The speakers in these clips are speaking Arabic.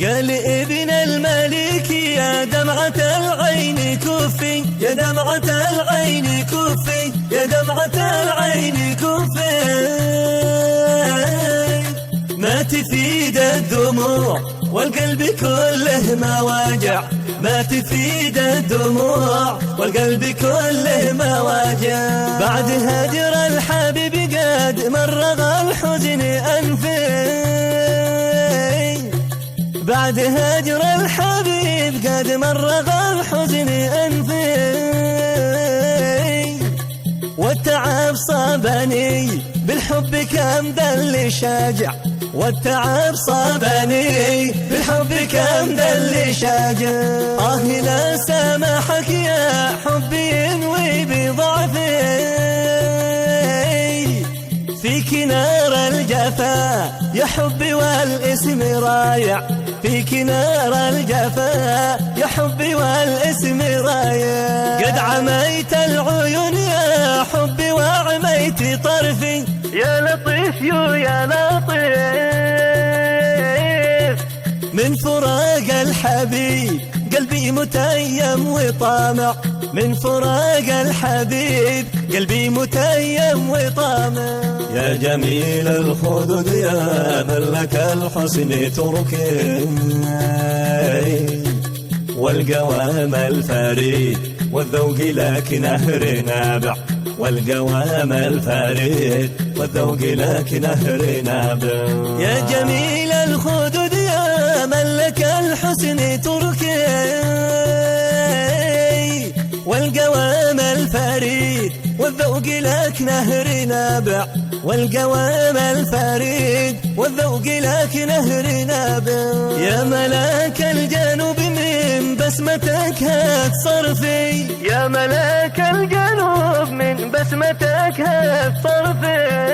قال ابن الملك يا دمعة العين كفي، يا دمعة العين كفي، يا دمعة العين كفي. ما تفيد الدموع والقلب كله مواجع، ما تفيد الدموع والقلب كله مواجع. بعد هجر الحبيب قد مرغ الحزن أنفي، بعد هجر الحبيب قد مرغ الحزن أنفي. والتعب صابني بالحب كم دل شاجع، والتعب صابني بالحب كم دل شاجع. لا سامحك يا حبي ينوي بضعفي، فيك نار الجفا يا حبي والاسم رايع، فيك نار الجفا يا حبي والاسم رايع. قد عميت العيون يا حبي وعميت طرفي، يا لطيف يا لطيف. من فراق الحبيب قلبي متيم وطامع، من فراق الحبيب قلبي متيم وطامع. يا جميل الخدود يا ملك الحسن تركي، والقوام الفريد والذوق لك نهر نابع، والقوام الفريد والذوق لك نهر نابع. يا جميل الخدود يا ملك الحسن تركي، والقوام الفريد والذوق لك نهر نابع، والقوام الفريد والذوق لك نهر نابع. يا ملاك الجنوب من بسمتك هات صرفي، يا ملاك الجنوب من بسمتك هات صرفي.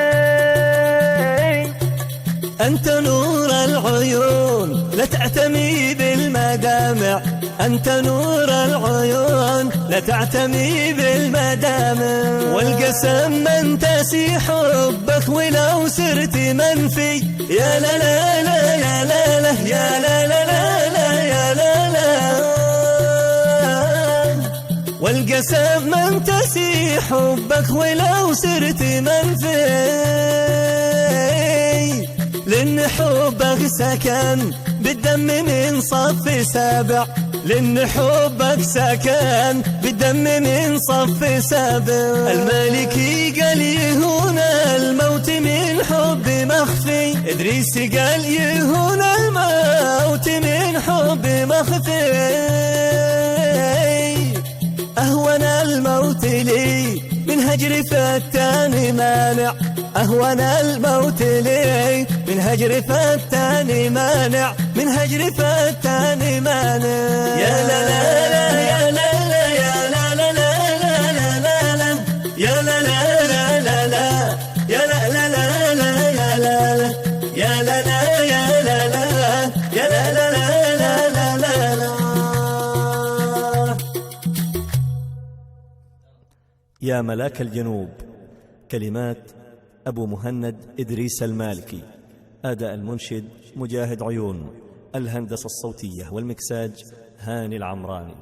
أنت نور العيون لا تعتمي بالمدامع، أنت نور العيون لا تعتمي بالمدامع. والقسم من تسي حبك ولو سرت منفي، يا لا لا لا يا لا لا يا لا لا لا لا يا لا لا. والقسم من تسي حبك ولو سرت منفي، لأن حبك سكن بالدم من صف سابع، لأن حبك سكن بالدم من صف سابع. المالكي قال يهون الموت من حب مخفي، إدريس قال يهون الموت من حب مخفي. أهون الموت لي من هجر فتان مانع، أهون الموت لي من هجر فتان مانع، من هجر فتان مانع. يا لا لا لا يا لا لا يا لا لا لا لا لا لا لا يا لا لا لا لا لا يا لا لا لا لا يا لا لا يا لا لا يا لا لا يا لا لا لا لا لا لا. يا ملاك الجنوب، كلمات أبو مهند إدريس المالكي، أداء المنشد مجاهد عيون، الهندسة الصوتية والمكساج هاني العمراني.